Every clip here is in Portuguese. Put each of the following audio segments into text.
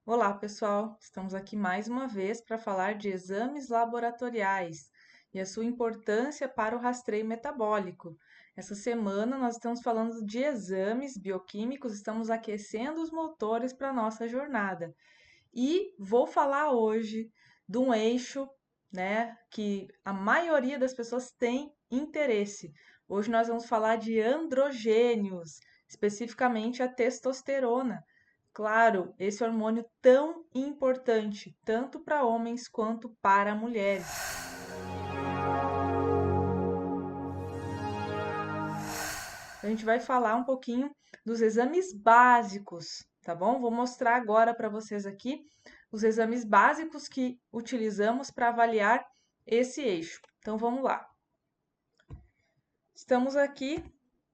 Olá, pessoal! Estamos aqui mais uma vez para falar de exames laboratoriais e a sua importância para o rastreio metabólico. Essa semana nós estamos falando de exames bioquímicos, estamos aquecendo os motores para a nossa jornada. E vou falar hoje de um eixo, né, que a maioria das pessoas tem interesse. Hoje nós vamos falar de androgênios, especificamente a testosterona. Claro, esse hormônio tão importante, tanto para homens quanto para mulheres. A gente vai falar um pouquinho dos exames básicos, tá bom? Vou mostrar agora para vocês aqui os exames básicos que utilizamos para avaliar esse eixo. Então vamos lá. Estamos aqui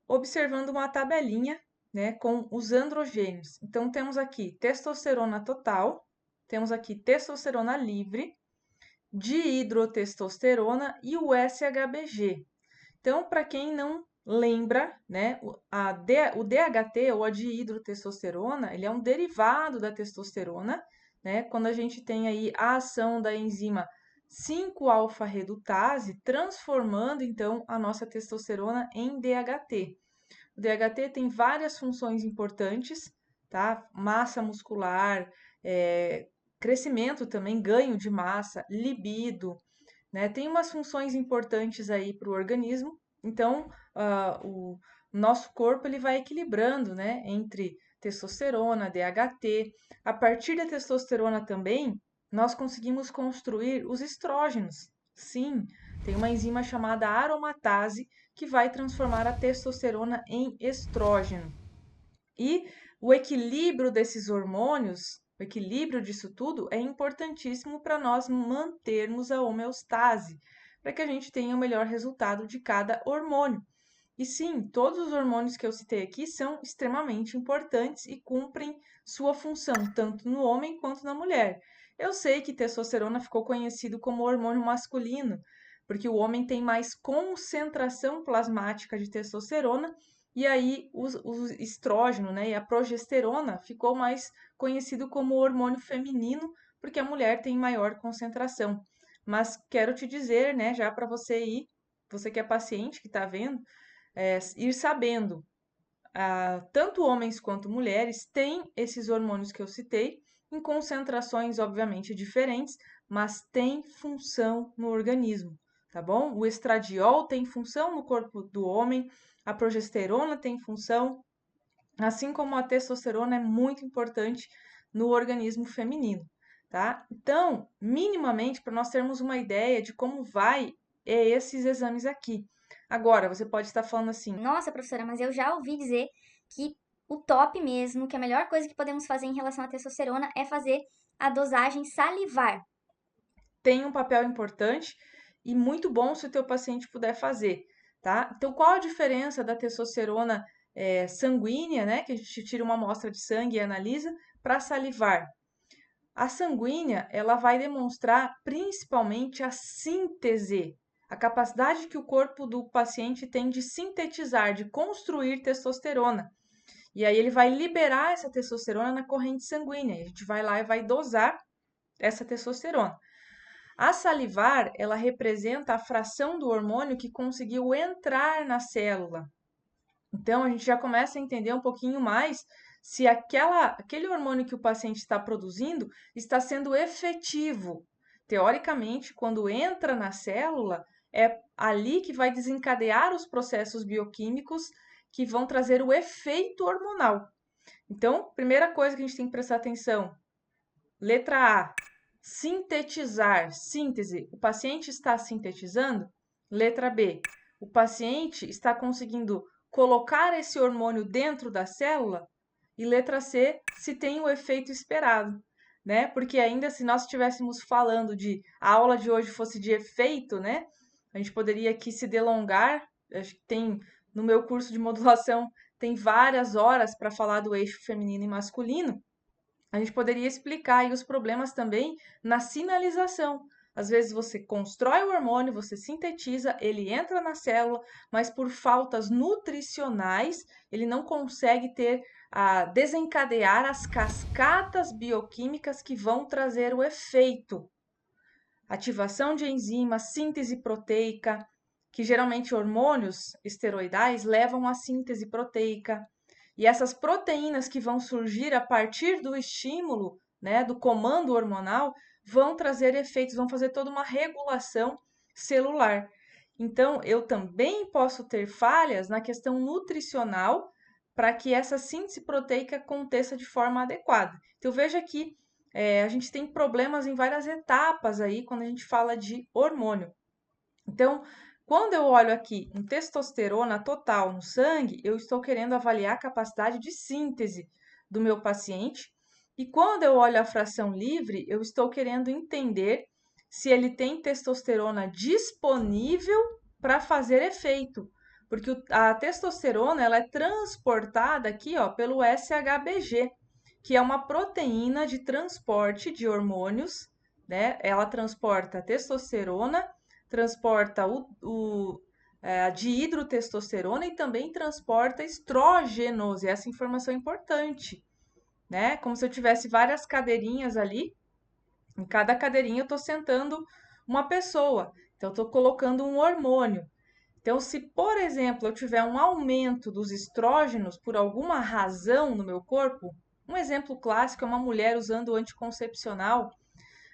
observando uma tabelinha, né, com os androgênios. Então temos aqui testosterona total, temos aqui testosterona livre, dihidrotestosterona e o SHBG. Então, para quem não lembra, né, o DHT ou a dihidrotestosterona, ele é um derivado da testosterona, né? Quando a gente tem aí a ação da enzima 5-alfa-redutase, transformando então a nossa testosterona em DHT. O DHT tem várias funções importantes, tá? Massa muscular, crescimento também, ganho de massa, libido, né? Tem umas funções importantes aí para o organismo. Então, o nosso corpo ele vai equilibrando, né, entre testosterona, DHT. A partir da testosterona também, nós conseguimos construir os estrógenos. Sim, tem uma enzima chamada aromatase que vai transformar a testosterona em estrógeno. E o equilíbrio desses hormônios, o equilíbrio disso tudo é importantíssimo para nós mantermos a homeostase, para que a gente tenha o melhor resultado de cada hormônio. E sim, todos os hormônios que eu citei aqui são extremamente importantes e cumprem sua função, tanto no homem quanto na mulher. Eu sei que testosterona ficou conhecido como hormônio masculino, porque o homem tem mais concentração plasmática de testosterona, e aí o estrógeno, né, e a progesterona ficou mais conhecido como hormônio feminino, porque a mulher tem maior concentração. Mas quero te dizer, né, já para você ir, você que é paciente, que está vendo, ir sabendo, tanto homens quanto mulheres têm esses hormônios que eu citei, em concentrações obviamente diferentes, mas tem função no organismo, tá bom? O estradiol tem função no corpo do homem, a progesterona tem função, assim como a testosterona é muito importante no organismo feminino, tá? Então, minimamente, para nós termos uma ideia de como vai esses exames aqui. Agora, você pode estar falando assim: Nossa, professora, mas eu já ouvi dizer que o top mesmo, que a melhor coisa que podemos fazer em relação à testosterona é fazer a dosagem salivar. tem um papel importante e muito bom se o teu paciente puder fazer, tá? Então, qual a diferença da testosterona sanguínea, né, que a gente tira uma amostra de sangue e analisa, para salivar? A sanguínea, ela vai demonstrar principalmente a síntese, a capacidade que o corpo do paciente tem de sintetizar, de construir testosterona. E aí ele vai liberar essa testosterona na corrente sanguínea. A gente vai lá e vai dosar essa testosterona. A salivar, ela representa a fração do hormônio que conseguiu entrar na célula. Então, a gente já começa a entender um pouquinho mais se aquele hormônio que o paciente está produzindo está sendo efetivo. Teoricamente, quando entra na célula, é ali que vai desencadear os processos bioquímicos que vão trazer o efeito hormonal. Então, primeira coisa que a gente tem que prestar atenção: letra A, sintetizar, síntese. O paciente está sintetizando? Letra B, o paciente está conseguindo colocar esse hormônio dentro da célula? E letra C, se tem o efeito esperado, né? Porque ainda se nós estivéssemos falando de a aula de hoje fosse de efeito, né? A gente poderia aqui se delongar. Acho que tem no meu curso de modulação tem várias horas para falar do eixo feminino e masculino. A gente poderia explicar aí os problemas também na sinalização. Às vezes você constrói o hormônio, você sintetiza, ele entra na célula, mas por faltas nutricionais, ele não consegue ter a desencadear as cascatas bioquímicas que vão trazer o efeito. Ativação de enzimas, síntese proteica, que geralmente hormônios esteroidais levam à síntese proteica. E essas proteínas que vão surgir a partir do estímulo, né, do comando hormonal, vão trazer efeitos, vão fazer toda uma regulação celular. Então, eu também posso ter falhas na questão nutricional para que essa síntese proteica aconteça de forma adequada. Então, veja que a gente tem problemas em várias etapas aí quando a gente fala de hormônio. Então, quando eu olho aqui um testosterona total no sangue, eu estou querendo avaliar a capacidade de síntese do meu paciente. E quando eu olho a fração livre, eu estou querendo entender se ele tem testosterona disponível para fazer efeito. Porque a testosterona ela é transportada aqui ó, pelo SHBG, que é uma proteína de transporte de hormônios, né? Ela transporta a testosterona, transporta a dihidrotestosterona e também transporta estrógenos. E essa informação é importante, né? Como se eu tivesse várias cadeirinhas ali. Em cada cadeirinha eu estou sentando uma pessoa. Então, eu estou colocando um hormônio. Então, se, por exemplo, eu tiver um aumento dos estrógenos por alguma razão no meu corpo, um exemplo clássico é uma mulher usando o anticoncepcional,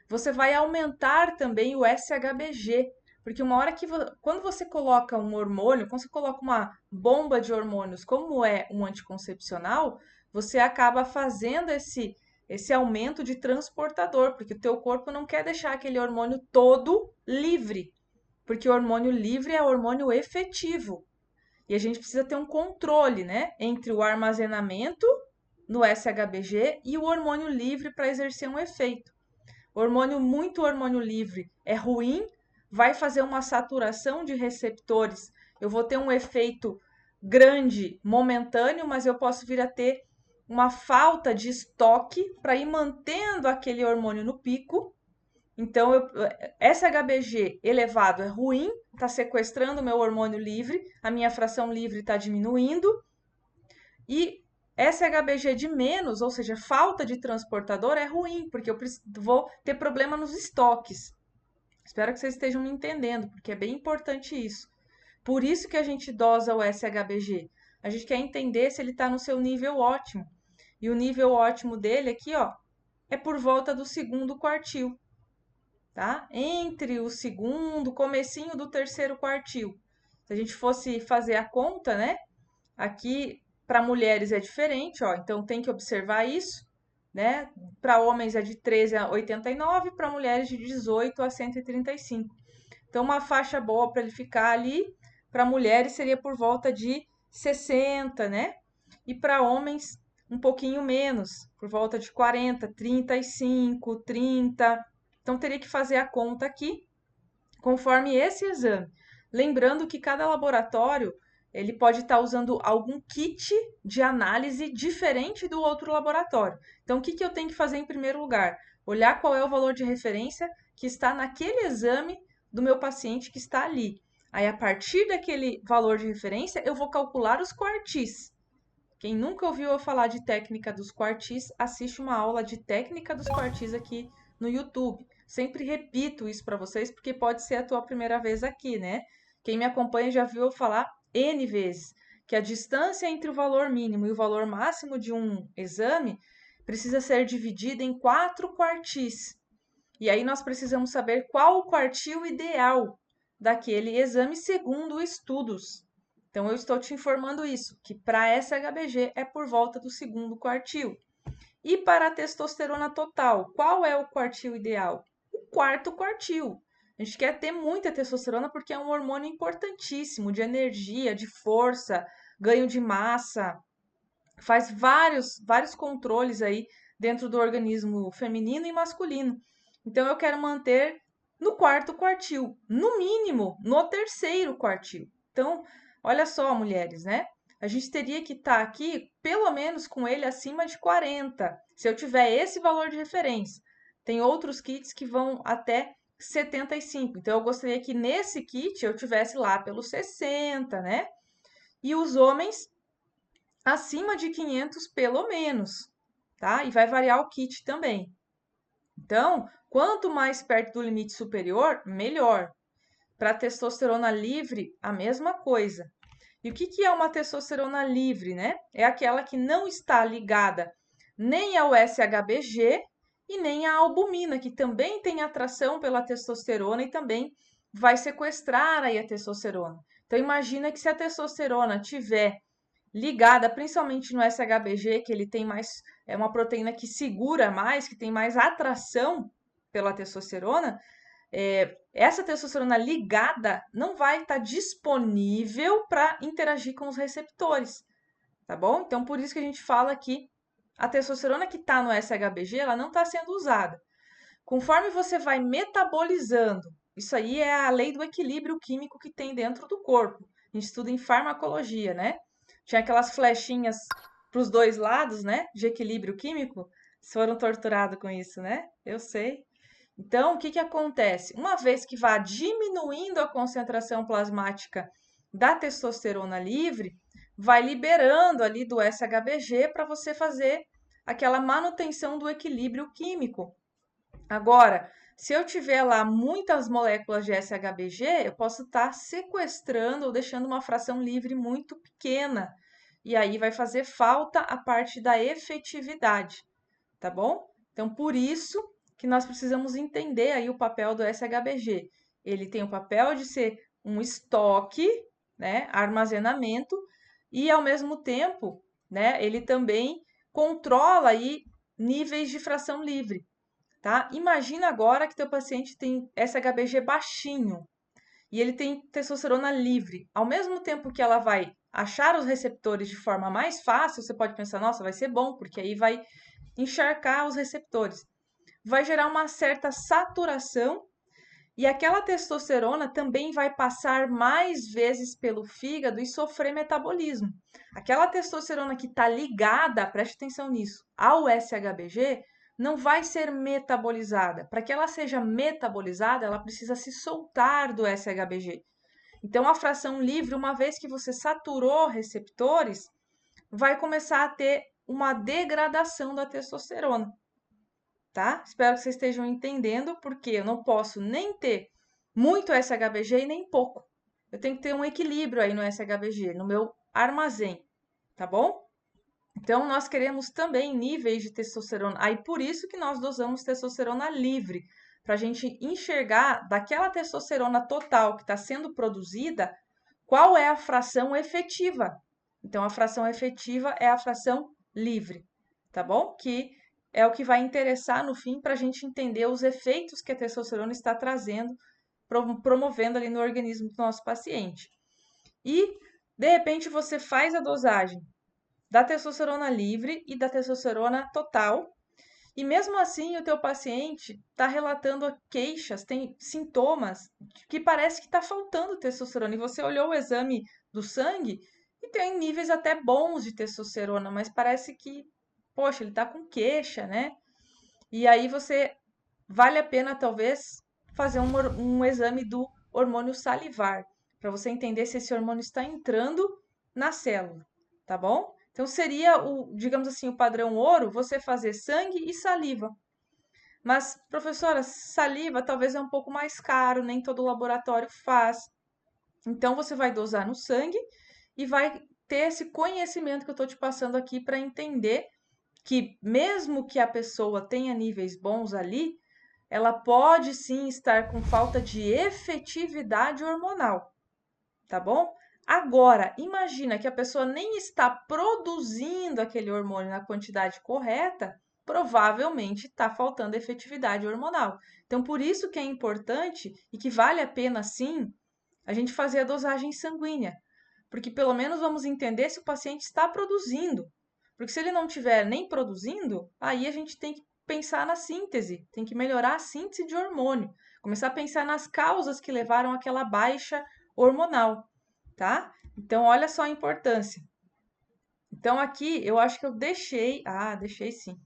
você vai aumentar também o SHBG, porque uma hora que quando você coloca um hormônio, quando você coloca uma bomba de hormônios, como é um anticoncepcional, você acaba fazendo esse aumento de transportador, porque o teu corpo não quer deixar aquele hormônio todo livre, porque o hormônio livre é hormônio efetivo. E a gente precisa ter um controle, né, entre o armazenamento no SHBG e o hormônio livre para exercer um efeito. Muito hormônio livre é ruim, vai fazer uma saturação de receptores. Eu vou ter um efeito grande, momentâneo, mas eu posso vir a ter uma falta de estoque para ir mantendo aquele hormônio no pico. Então, SHBG elevado é ruim, está sequestrando o meu hormônio livre, a minha fração livre está diminuindo. E SHBG de menos, ou seja, falta de transportador, é ruim, porque eu vou ter problema nos estoques. Espero que vocês estejam me entendendo, porque é bem importante isso. Por isso que a gente dosa o SHBG. A gente quer entender se ele está no seu nível ótimo. E o nível ótimo dele aqui, ó, é por volta do segundo quartil, tá? Entre o segundo, comecinho do terceiro quartil. Se a gente fosse fazer a conta, né? Aqui para mulheres é diferente, ó, então tem que observar isso, né? Para homens é de 13 a 89, para mulheres de 18 a 135. Então, uma faixa boa para ele ficar ali, para mulheres seria por volta de 60, né? E para homens, um pouquinho menos, por volta de 40, 35, 30. Então, teria que fazer a conta aqui, conforme esse exame. Lembrando que cada laboratório ele pode estar usando algum kit de análise diferente do outro laboratório. Então, o que eu tenho que fazer em primeiro lugar? Olhar qual é o valor de referência que está naquele exame do meu paciente que está ali. Aí, a partir daquele valor de referência, eu vou calcular os quartis. Quem nunca ouviu eu falar de técnica dos quartis, assiste uma aula de técnica dos quartis aqui no YouTube. Sempre repito isso para vocês, porque pode ser a tua primeira vez aqui, né? Quem me acompanha já viu eu falar N vezes que a distância entre o valor mínimo e o valor máximo de um exame precisa ser dividida em 4 quartis. E aí nós precisamos saber qual o quartil ideal daquele exame segundo estudos. Então, eu estou te informando isso, que para SHBG é por volta do segundo quartil. E para a testosterona total, qual é o quartil ideal? O quarto quartil. A gente quer ter muita testosterona porque é um hormônio importantíssimo de energia, de força, ganho de massa, faz vários controles aí dentro do organismo feminino e masculino. Então, eu quero manter no quarto quartil, no mínimo no terceiro quartil. Então, olha só, mulheres, né? A gente teria que estar aqui pelo menos com ele acima de 40, se eu tiver esse valor de referência. Tem outros kits que vão até 75. Então, eu gostaria que nesse kit eu tivesse lá pelos 60, né? E os homens acima de 500 pelo menos, tá? E vai variar o kit também. Então, quanto mais perto do limite superior, melhor. Para testosterona livre, a mesma coisa. E o que que é uma testosterona livre, né? É aquela que não está ligada nem ao SHBG e nem à albumina, que também tem atração pela testosterona e também vai sequestrar aí a testosterona. Então imagina que se a testosterona tiver ligada principalmente no SHBG, que ele tem mais, é uma proteína que segura mais, que tem mais atração pela testosterona, essa testosterona ligada não vai estar disponível para interagir com os receptores, tá bom? Então, por isso que a gente fala que a testosterona que está no SHBG, ela não está sendo usada. Conforme você vai metabolizando, isso aí é a lei do equilíbrio químico que tem dentro do corpo. A gente estuda em farmacologia, né? Tinha aquelas flechinhas para os dois lados, né? De equilíbrio químico. Vocês foram torturados com isso, né? Eu sei. Então, o que que acontece? Uma vez que vá diminuindo a concentração plasmática da testosterona livre, vai liberando ali do SHBG para você fazer aquela manutenção do equilíbrio químico. Agora, se eu tiver lá muitas moléculas de SHBG, eu posso estar sequestrando ou deixando uma fração livre muito pequena. E aí vai fazer falta a parte da efetividade, tá bom? Então, por isso que nós precisamos entender aí o papel do SHBG. Ele tem o papel de ser um estoque, né, armazenamento, e ao mesmo tempo, né, ele também controla aí níveis de fração livre, tá? Imagina agora que teu paciente tem SHBG baixinho e ele tem testosterona livre. Ao mesmo tempo que ela vai achar os receptores de forma mais fácil, você pode pensar, nossa, vai ser bom, porque aí vai encharcar os receptores. Vai gerar uma certa saturação e aquela testosterona também vai passar mais vezes pelo fígado e sofrer metabolismo. Aquela testosterona que está ligada, preste atenção nisso, ao SHBG, não vai ser metabolizada. Para que ela seja metabolizada, ela precisa se soltar do SHBG. Então, a fração livre, uma vez que você saturou receptores, vai começar a ter uma degradação da testosterona, tá? Espero que vocês estejam entendendo, porque eu não posso nem ter muito SHBG e nem pouco. Eu tenho que ter um equilíbrio aí no SHBG, no meu armazém, tá bom? Então, nós queremos também níveis de testosterona. Aí, por isso que nós dosamos testosterona livre, para a gente enxergar daquela testosterona total que está sendo produzida, qual é a fração efetiva. Então, a fração efetiva é a fração livre, tá bom? Que é o que vai interessar no fim para a gente entender os efeitos que a testosterona está trazendo, promovendo ali no organismo do nosso paciente. E, de repente, você faz a dosagem da testosterona livre e da testosterona total, e mesmo assim o teu paciente está relatando queixas, tem sintomas que parece que está faltando testosterona. E você olhou o exame do sangue e tem níveis até bons de testosterona, mas parece que, poxa, ele está com queixa, né? E aí você vale a pena talvez fazer um exame do hormônio salivar, para você entender se esse hormônio está entrando na célula, tá bom? Então seria o, digamos assim, o padrão ouro, você fazer sangue e saliva. Mas, professora, saliva talvez é um pouco mais caro, nem todo laboratório faz. Então você vai dosar no sangue e vai ter esse conhecimento que eu estou te passando aqui para entender que mesmo que a pessoa tenha níveis bons ali, ela pode sim estar com falta de efetividade hormonal, tá bom? Agora, imagina que a pessoa nem está produzindo aquele hormônio na quantidade correta, provavelmente está faltando efetividade hormonal. Então, por isso que é importante e que vale a pena sim a gente fazer a dosagem sanguínea, porque pelo menos vamos entender se o paciente está produzindo. Porque se ele não estiver nem produzindo, aí a gente tem que pensar na síntese, tem que melhorar a síntese de hormônio, começar a pensar nas causas que levaram àquela baixa hormonal, tá? Então, olha só a importância. Então, aqui eu acho que eu deixei sim.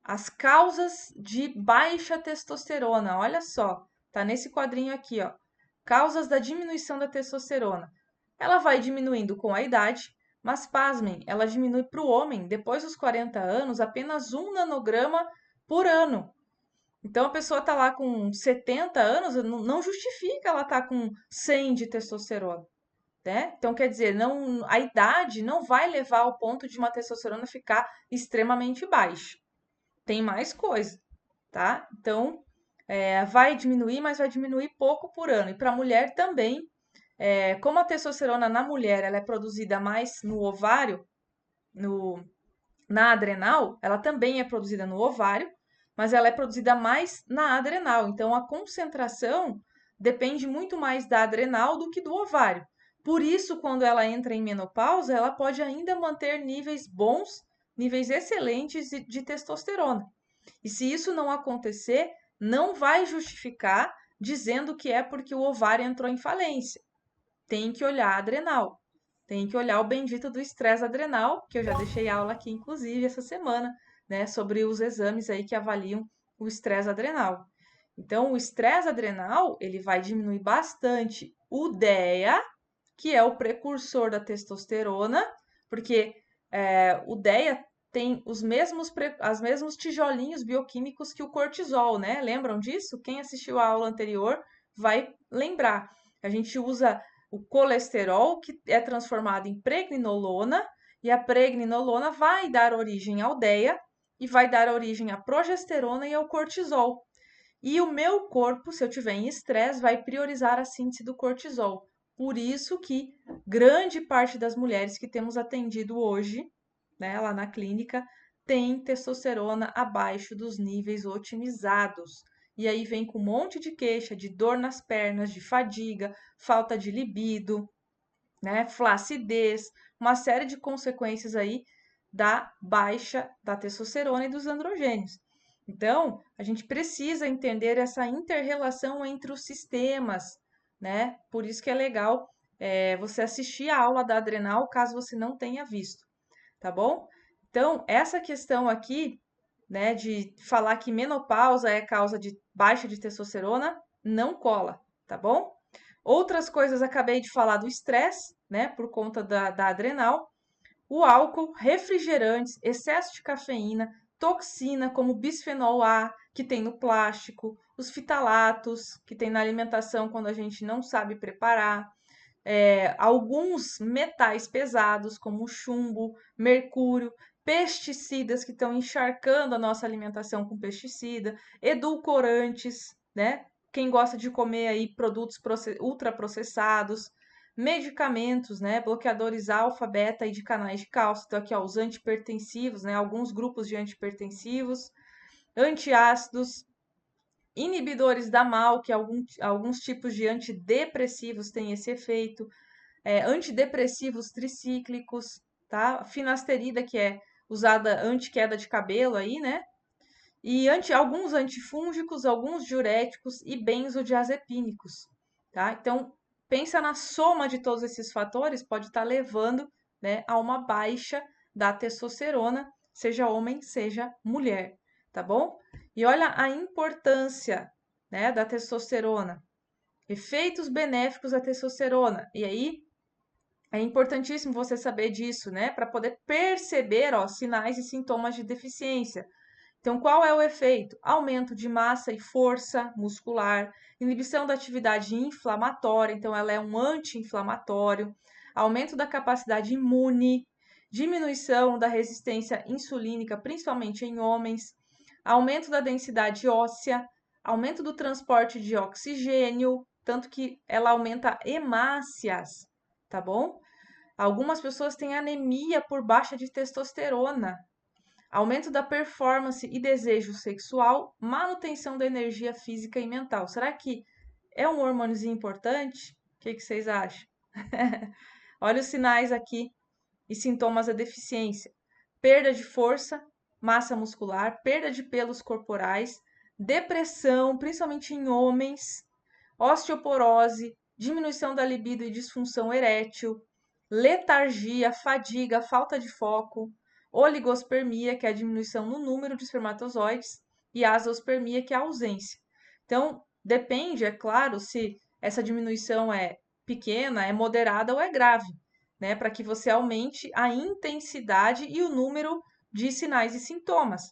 As causas de baixa testosterona, olha só, tá nesse quadrinho aqui, ó. Causas da diminuição da testosterona. Ela vai diminuindo com a idade, Mas pasmem, ela diminui para o homem, depois dos 40 anos, apenas 1 nanograma por ano. Então a pessoa está lá com 70 anos, não justifica ela estar com 100 de testosterona, né? Então quer dizer, não, a idade não vai levar ao ponto de uma testosterona ficar extremamente baixa. Tem mais coisa, tá? Então vai diminuir, mas vai diminuir pouco por ano. E para a mulher também, como a testosterona na mulher ela é produzida mais no ovário, no, na adrenal, ela também é produzida no ovário, mas ela é produzida mais na adrenal. Então, a concentração depende muito mais da adrenal do que do ovário. Por isso, quando ela entra em menopausa, ela pode ainda manter níveis bons, níveis excelentes de testosterona. E se isso não acontecer, não vai justificar dizendo que é porque o ovário entrou em falência. Tem que olhar a adrenal. Tem que olhar o bendito do estresse adrenal, que eu já deixei aula aqui, inclusive, essa semana, né, sobre os exames aí que avaliam o estresse adrenal. Então, o estresse adrenal, ele vai diminuir bastante o DEA, que é o precursor da testosterona, porque o DEA tem os mesmos tijolinhos bioquímicos que o cortisol, né? Lembram disso? Quem assistiu a aula anterior vai lembrar. A gente usa o colesterol, que é transformado em pregnenolona, e a pregnenolona vai dar origem ao DEA e vai dar origem à progesterona e ao cortisol. E o meu corpo, se eu tiver em estresse, vai priorizar a síntese do cortisol. Por isso que grande parte das mulheres que temos atendido hoje, né, lá na clínica, tem testosterona abaixo dos níveis otimizados. E aí vem com um monte de queixa de dor nas pernas, de fadiga, falta de libido, né, flacidez, uma série de consequências aí da baixa da testosterona e dos androgênios. Então, a gente precisa entender essa inter-relação entre os sistemas, né? Por isso que é legal você assistir a aula da adrenal, caso você não tenha visto, tá bom? Então, essa questão aqui, né, de falar que menopausa é causa de baixa de testosterona, não cola, tá bom? Outras coisas, acabei de falar do estresse, né, por conta da adrenal. O álcool, refrigerantes, excesso de cafeína, toxina como bisfenol A, que tem no plástico, os fitalatos, que tem na alimentação quando a gente não sabe preparar, alguns metais pesados, como chumbo, mercúrio, pesticidas que estão encharcando a nossa alimentação com pesticida, edulcorantes, né? Quem gosta de comer aí produtos ultraprocessados, medicamentos, né? Bloqueadores alfa, beta e de canais de cálcio. Então, aqui, ó, os antipertensivos, né? Alguns grupos de antipertensivos, antiácidos, inibidores da MAO, que alguns tipos de antidepressivos têm esse efeito, antidepressivos tricíclicos, tá? Finasterida, que é usada anti-queda de cabelo aí, né? E alguns antifúngicos, alguns diuréticos e benzodiazepínicos, tá? Então, pensa na soma de todos esses fatores, pode estar levando, né, a uma baixa da testosterona, seja homem, seja mulher, tá bom? E olha a importância, né, da testosterona. Efeitos benéficos da testosterona. E aí, é importantíssimo você saber disso, né? Para poder perceber, ó, sinais e sintomas de deficiência. Então, qual é o efeito? Aumento de massa e força muscular, inibição da atividade inflamatória, então ela é um anti-inflamatório, aumento da capacidade imune, diminuição da resistência insulínica, principalmente em homens, aumento da densidade óssea, aumento do transporte de oxigênio, tanto que ela aumenta hemácias, tá bom? Algumas pessoas têm anemia por baixa de testosterona, aumento da performance e desejo sexual, manutenção da energia física e mental. Será que é um hormôniozinho importante? O que vocês acham? Olha os sinais aqui e sintomas da deficiência: perda de força, massa muscular, perda de pelos corporais, depressão, principalmente em homens, osteoporose, diminuição da libido e disfunção erétil, letargia, fadiga, falta de foco, oligospermia, que é a diminuição no número de espermatozoides, e azoospermia, que é a ausência. Então, depende, é claro, se essa diminuição é pequena, é moderada ou é grave. né, para que você aumente a intensidade e o número de sinais e sintomas,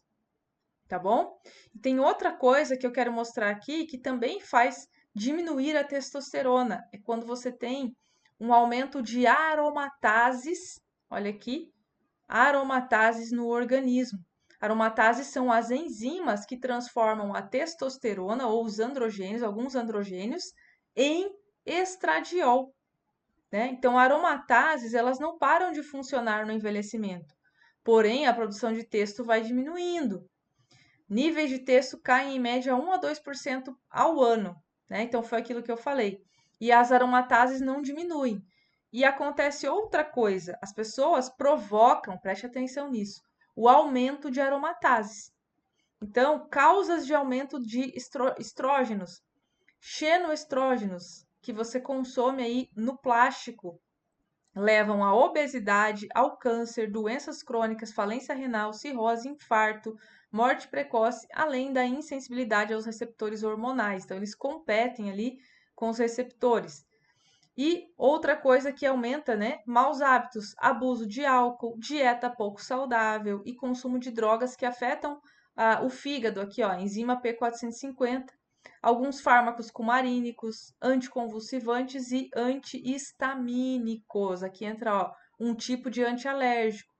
tá bom? E tem outra coisa que eu quero mostrar aqui que também faz diminuir a testosterona, é quando você tem um aumento de aromatases, olha aqui, aromatases no organismo. Aromatases são as enzimas que transformam a testosterona ou os androgênios, alguns androgênios, em estradiol, né? Então, aromatases, elas não param de funcionar no envelhecimento. Porém, a produção de testo vai diminuindo. Níveis de testo caem em média 1 a 2% ao ano, né? Então, foi aquilo que eu falei. E as aromatases não diminuem. E acontece outra coisa, as pessoas provocam, preste atenção nisso, o aumento de aromatases. Então, causas de aumento de estrógenos, xenoestrógenos, que você consome aí no plástico, levam à obesidade, ao câncer, doenças crônicas, falência renal, cirrose, infarto, morte precoce, além da insensibilidade aos receptores hormonais. Então, eles competem ali com os receptores. E outra coisa que aumenta, né? Maus hábitos, abuso de álcool, dieta pouco saudável e consumo de drogas que afetam o fígado, aqui, ó, enzima P450, alguns fármacos cumarínicos, anticonvulsivantes e antihistamínicos. Aqui entra, ó, um tipo de antialérgico.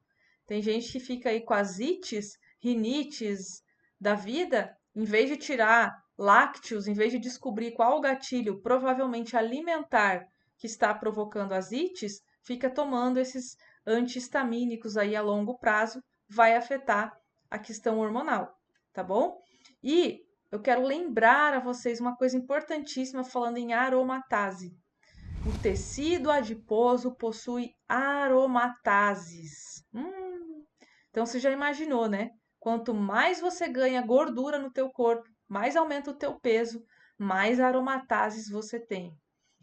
Tem gente que fica aí com as ites, rinites da vida, em vez de tirar lácteos, em vez de descobrir qual o gatilho provavelmente alimentar que está provocando as ites, fica tomando esses antihistamínicos aí a longo prazo, vai afetar a questão hormonal, tá bom? E eu quero lembrar a vocês uma coisa importantíssima falando em aromatase. O tecido adiposo possui aromatases. Então você já imaginou, né? Quanto mais você ganha gordura no teu corpo, mais aumenta o teu peso, mais aromatases você tem.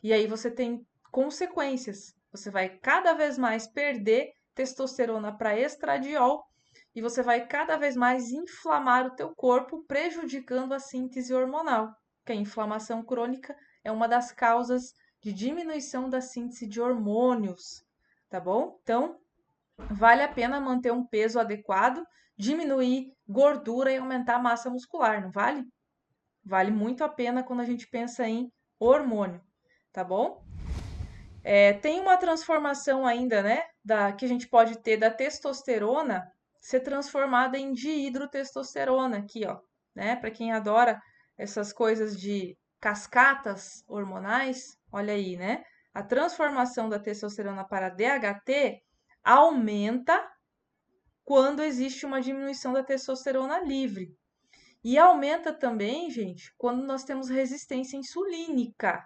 E aí você tem consequências. Você vai cada vez mais perder testosterona para estradiol e você vai cada vez mais inflamar o teu corpo, prejudicando a síntese hormonal, que a inflamação crônica é uma das causas de diminuição da síntese de hormônios, tá bom? Então, vale a pena manter um peso adequado, diminuir gordura e aumentar a massa muscular, não vale? Vale muito a pena quando a gente pensa em hormônio, tá bom? Tem uma transformação ainda, né, que a gente pode ter da testosterona ser transformada em dihidrotestosterona, aqui, ó, né? Para quem adora essas coisas de cascatas hormonais, olha aí, né? A transformação da testosterona para DHT aumenta quando existe uma diminuição da testosterona livre. E aumenta também, gente, quando nós temos resistência insulínica.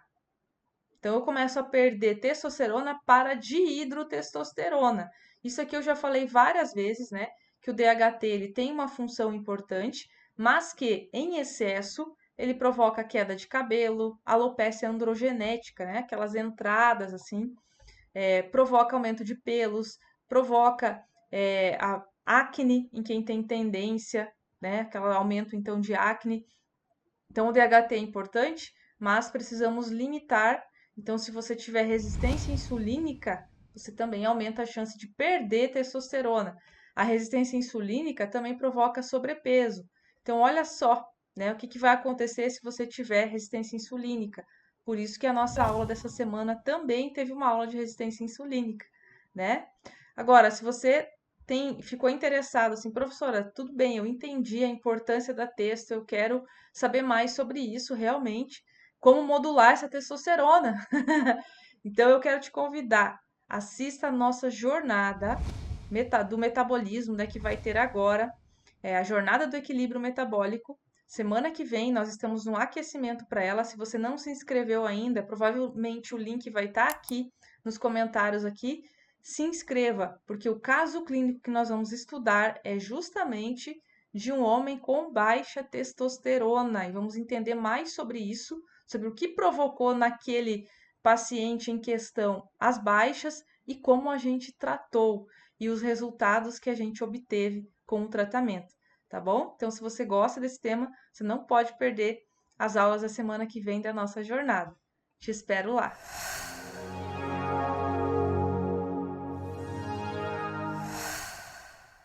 Então, eu começo a perder testosterona para dihidrotestosterona. Isso aqui eu já falei várias vezes, né? Que o DHT ele tem uma função importante, mas que em excesso ele provoca queda de cabelo, alopecia androgenética, né? Aquelas entradas assim, provoca aumento de pelos, provoca a acne em quem tem tendência, né? Aquele aumento então de acne. Então, o DHT é importante, mas precisamos limitar. Então, se você tiver resistência insulínica, você também aumenta a chance de perder testosterona. A resistência insulínica também provoca sobrepeso. Então, olha só, né, o que vai acontecer se você tiver resistência insulínica. Por isso que a nossa aula dessa semana também teve uma aula de resistência insulínica, né? Agora, se você ficou interessado, assim, professora, tudo bem, eu entendi a importância da testo, eu quero saber mais sobre isso realmente, como modular essa testosterona. Então, eu quero te convidar, assista a nossa jornada do metabolismo, né, que vai ter agora, a jornada do equilíbrio metabólico. Semana que vem nós estamos no aquecimento para ela. Se você não se inscreveu ainda, provavelmente o link vai estar aqui nos comentários aqui. Se inscreva, porque o caso clínico que nós vamos estudar é justamente de um homem com baixa testosterona e vamos entender mais sobre isso, sobre o que provocou naquele paciente em questão as baixas e como a gente tratou e os resultados que a gente obteve com o tratamento, tá bom? Então, se você gosta desse tema, você não pode perder as aulas da semana que vem da nossa jornada. Te espero lá.